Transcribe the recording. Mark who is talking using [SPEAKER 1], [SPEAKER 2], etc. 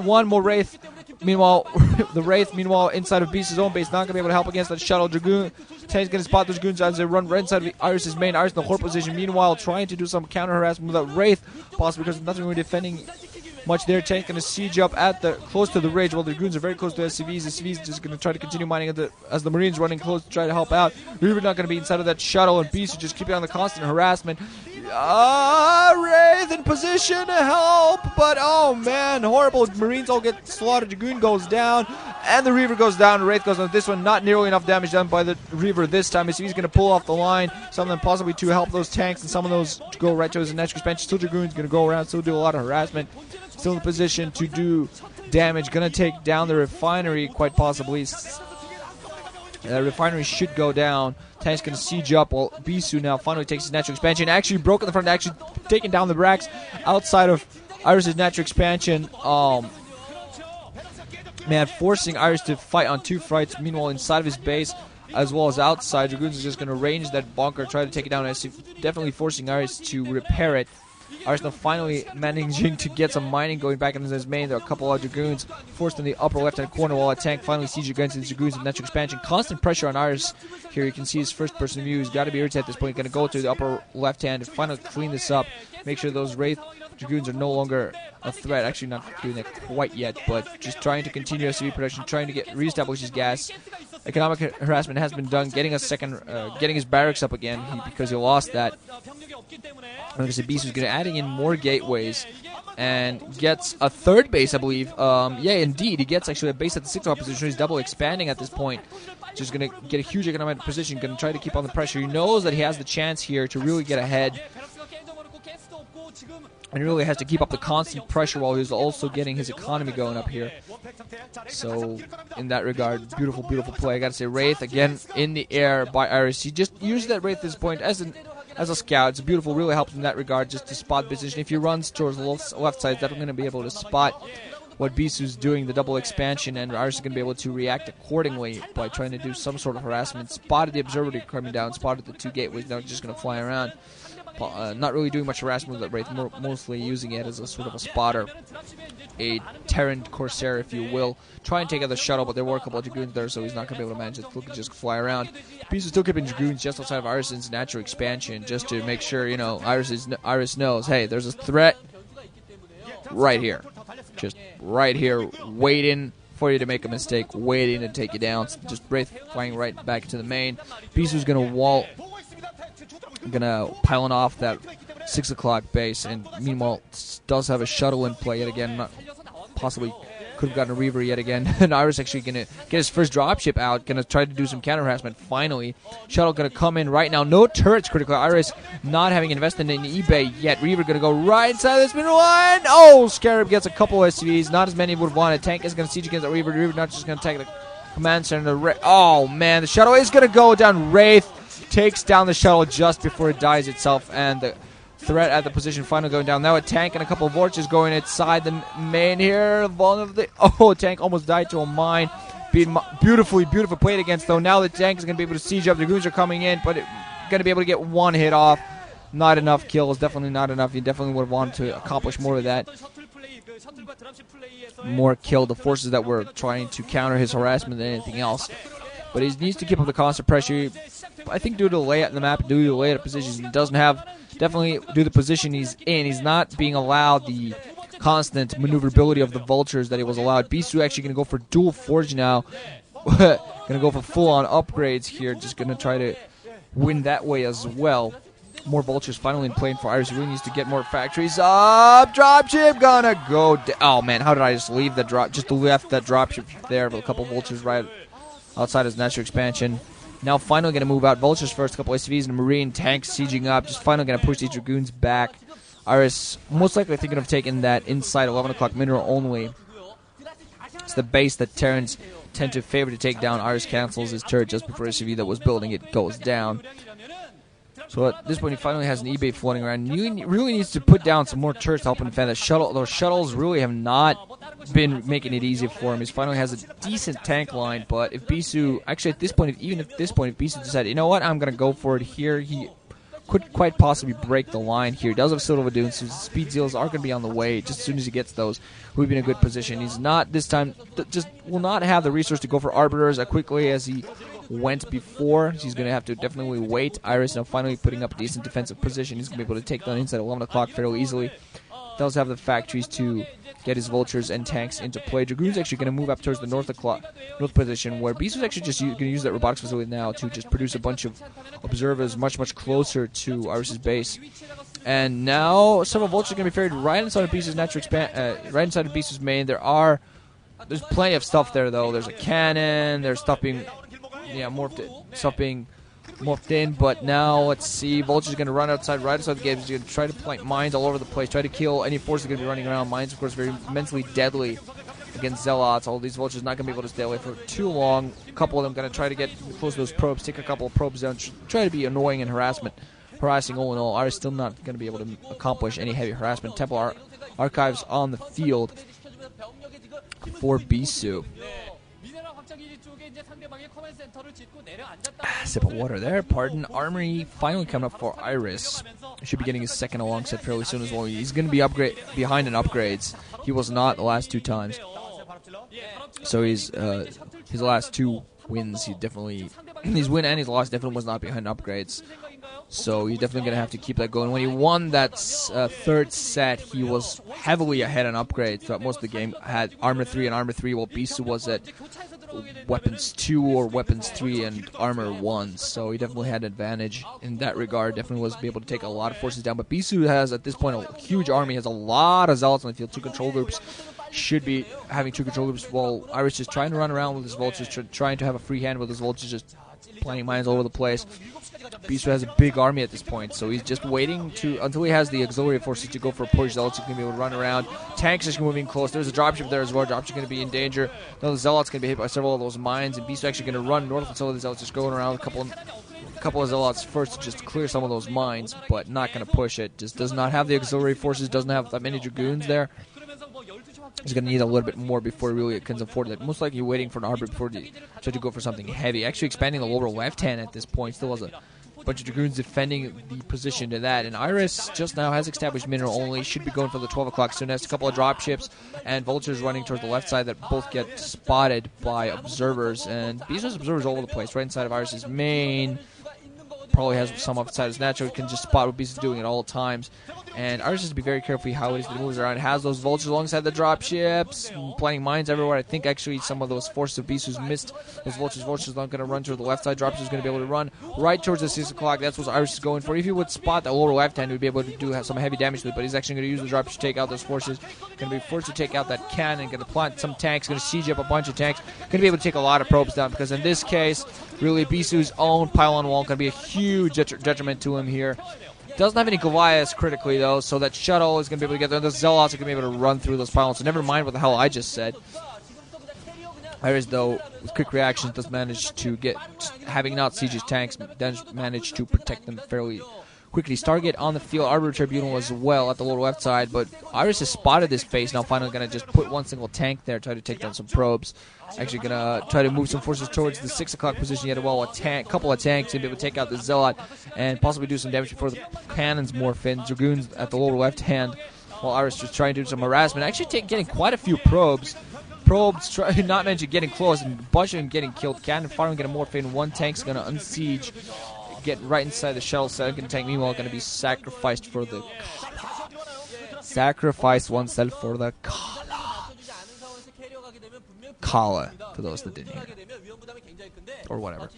[SPEAKER 1] one more Wraith. Meanwhile, the Wraith, inside of Bisu's own base, not going to be able to help against that shuttle. Dragoon, Tank's going to spot those Dragoons as they run right inside of Iris' main. Iris in the horror position, meanwhile, trying to do some counter-harassment with that Wraith, possibly because nothing really defending much there. Tank going to siege up at close to the ridge, while the Dragoons are very close to SCVs. The SCVs just going to try to continue mining as the Marines running close to try to help out. Reaver not going to be inside of that shuttle, and Bisu just keeping on the constant harassment. Wraith in position to help, but oh man, horrible. Marines all get slaughtered. Dragoon goes down, and the Reaver goes down. Wraith goes down. This one, not nearly enough damage done by the Reaver this time. He's going to pull off the line, some of them possibly to help those tanks, and some of those to go right to his natural expansion. Still Dragoon's going to go around, still do a lot of harassment, still in the position to do damage. Going to take down the refinery, quite possibly. The refinery should go down. Tank's going to siege up while Bisu now finally takes his natural expansion. Actually broke in the front, actually taking down the racks outside of Iris' natural expansion. Man, forcing Iris to fight on two fronts. Meanwhile, inside of his base, as well as outside, Dragoons is just going to range that bunker, try to take it down. Definitely forcing Iris to repair it. Iris now finally managing to get some mining going back into his main. There are a couple of Dragoons forced in the upper left-hand corner while a tank finally sieges against the Dragoons with natural expansion. Constant pressure on Iris. Here you can see his first-person view. He's got to be irritated at this point. Going to go to the upper left-hand to finally clean this up. Make sure those Wraith Dragoons are no longer a threat. Actually, not doing that quite yet, but just trying to continue SCV production, trying to reestablish his gas. Economic harassment has been done, getting his barracks up again because he lost that. Like I said, Bisu's going to adding in more gateways and gets a third base, I believe. Yeah, indeed, he gets actually a base at the 6th position. He's double expanding at this point. Just going to get a huge economic position, going to try to keep on the pressure. He knows that he has the chance here to really get ahead. And he really has to keep up the constant pressure while he's also getting his economy going up here. So, in that regard, beautiful, beautiful play. I gotta say, Wraith, again, in the air by Iris. He just used that Wraith at this point as a scout. It's beautiful, really helps in that regard, just to spot position. If he runs towards the left side, that's going to be able to spot what Bisu's doing, the double expansion, and Iris is going to be able to react accordingly by trying to do some sort of harassment. Spotted the observatory coming down, spotted the two gateways, now just going to fly around. Not really doing much harassment with that Wraith, mostly using it as a sort of a spotter. A terran Corsair, if you will. Try and take out the shuttle, but there were a couple of Dragoons there, so he's not going to be able to manage it. Look, just fly around. Bisu still keeping Dragoons just outside of Iris's natural expansion, just to make sure, you know, Iris knows, hey, there's a threat right here. Just right here, waiting for you to make a mistake, waiting to take you down. Just Wraith flying right back to the main. Bisu's going to pile off that 6 o'clock base, and meanwhile does have a shuttle in play yet again. Possibly could have gotten a Reaver yet again. And Iris actually going to get his first dropship out, going to try to do some counter harassment finally. Shuttle going to come in right now. No turrets critical. Iris not having invested in eBay yet. Reaver going to go right inside this middle line. Oh, Scarab gets a couple of SCVs. Not as many would have wanted. Tank is going to siege against the Reaver. Reaver not just going to take the command center. Oh, man. The shuttle is going to go down. Wraith takes down the shuttle just before it dies itself, and the threat at the position finally going down. Now a tank and a couple of Vorches going inside the main here. Tank almost died to a mine. Being beautifully played against, though. Now the tank is going to be able to siege up. The Dragoons are coming in, but going to be able to get one hit off. Not enough kills. Definitely not enough. You definitely would have wanted to accomplish more of that. More kill the forces that were trying to counter his harassment than anything else. But he needs to keep up the constant pressure. I think due to the layout in the map, due to the layout of positions, he doesn't have, definitely due to the position he's in, he's not being allowed the constant maneuverability of the vultures that he was allowed. Bisu actually going to go for dual forge now. Going to go for full-on upgrades here. Just going to try to win that way as well. More vultures finally in play for Iris. He really needs to get more factories up. Dropship gonna go. Oh man, how did I just leave the drop? Just left that dropship there with a couple vultures right outside his natural expansion. Now finally going to move out. Vultures first, a couple SCVs and a Marine tank sieging up. Just finally going to push these Dragoons back. Iris most likely thinking of taking that inside 11 o'clock mineral only. It's the base that Terrans tend to favor to take down. Iris cancels his turret just before SCV that was building it goes down. So at this point, he finally has an eBay floating around. He really needs to put down some more turrets to help him defend that shuttle. Those shuttles really have not been making it easy for him. He finally has a decent tank line, but if Bisu, actually at this point, if Bisu decided, you know what, I'm going to go for it here, he could quite possibly break the line here. He does have Citadel of Doom, so his speed zeals are going to be on the way. Just as soon as he gets those, he'll be in a good position. He's not this time, just will not have the resource to go for Arbiters as quickly as he went before. He's going to have to definitely wait. Iris now finally putting up a decent defensive position. He's going to be able to take down inside 11 o'clock fairly easily. Does have the factories to get his vultures and tanks into play. Dragoon's actually going to move up towards the north position, where Bisu's actually just going to use that robotics facility now to just produce a bunch of observers much closer to Iris's base. And now several vultures are going to be ferried right inside of Bisu's natural right inside of Bisu's main. There's plenty of stuff there though. There's a cannon. There's stuff being morphed in, but now let's see. Vulture's going to run right outside the gate. He's going to try to plant mines all over the place, try to kill any forces that are going to be running around. Mines, of course, very immensely deadly against Zealots. All these vultures not going to be able to stay away for too long. A couple of them going to try to get close to those probes, take a couple of probes down, try to be annoying and harassing all in all. Iris still not going to be able to accomplish any heavy harassment. Temple Archives on the field for Bisu. Sip of water there, pardon. Armory finally coming up for Iris. Should be getting his second alongside fairly soon as well. He's going to be behind in upgrades. He was not the last two times. So his last two wins, his win and his loss definitely was not behind upgrades. So he's definitely going to have to keep that going. When he won that third set, he was heavily ahead on upgrades throughout most of the game. Had Armor 3 and Armor 3, while Bisu was at Weapons 2 or Weapons 3 and Armor 1. So he definitely had an advantage in that regard. Definitely was able to take a lot of forces down. But Bisu has, at this point, a huge army. Has a lot of Zealots on the field. 2 control groups. Should be having 2 control groups while Iris just trying to run around with his vultures, trying to have a free hand with his vultures, just planting mines all over the place. Bisu has a big army at this point, so he's just waiting until he has the auxiliary forces to go for a push. Zealots are going to be able to run around. Tanks are moving close. There's a dropship there as well. Dropship going to be in danger. Now the Zealots going to be hit by several of those mines, and Bisu actually going to run north until the Zealots just going around a couple of Zealots first to just clear some of those mines, but not going to push it. Just does not have the auxiliary forces, doesn't have that many Dragoons there. He's going to need a little bit more before he really can afford it. Most likely waiting for an Arbiter before he try to go for something heavy. Actually expanding the lower left hand at this point. Still has a bunch of Dragoons defending the position to that. And Iris just now has established mineral only. Should be going for the 12 o'clock soon. Has a couple of dropships and vultures running towards the left side that both get spotted by observers. And Bisu's observers all over the place. Right inside of Iris's main. Probably has some outside his natural. Can just spot what Bisu's doing at all times. And Iris has to be very careful how it is that he moves around. It has those vultures alongside the dropships, planting mines everywhere. I think actually some of those forces of Bisu's missed those vultures. Vultures not going to run to the left side. Dropships is going to be able to run right towards the 6 o'clock. That's what Iris is going for. If he would spot the lower left hand, he would be able to do some heavy damage to it. But he's actually going to use the dropships to take out those forces. Going to be forced to take out that cannon. Going to plant some tanks. Going to siege up a bunch of tanks. Going to be able to take a lot of probes down because in this case, really Bisu's own pylon wall going to be a huge detriment to him here. Doesn't have any Goliaths critically, though, so that shuttle is going to be able to get there. The Zealots are going to be able to run through those pylons, so never mind what the hell I just said. Iris, though, with quick reactions, does manage to get, having not sieged his tanks, does manage to protect them fairly quickly. Stargate on the field, Arbiter Tribunal as well at the lower left side, but Iris has spotted this base, now finally going to just put one single tank there, try to take down some probes. Actually going to try to move some forces towards the 6 o'clock position yet. Well, a couple of tanks to be able to take out the Zealot and possibly do some damage before the cannons morph in. Dragoons at the lower left hand, while Iris just trying to do some harassment. Actually getting quite a few probes. Probes, not mentioned getting close, and a bunch of them getting killed. Cannon firing going to morph in. One tank's going to unsiege, get right inside the shuttle. Second tank, meanwhile, going to be sacrificed for the Kala. Sacrifice oneself for the Kala. Kala, for those that didn't hear. Or whatever.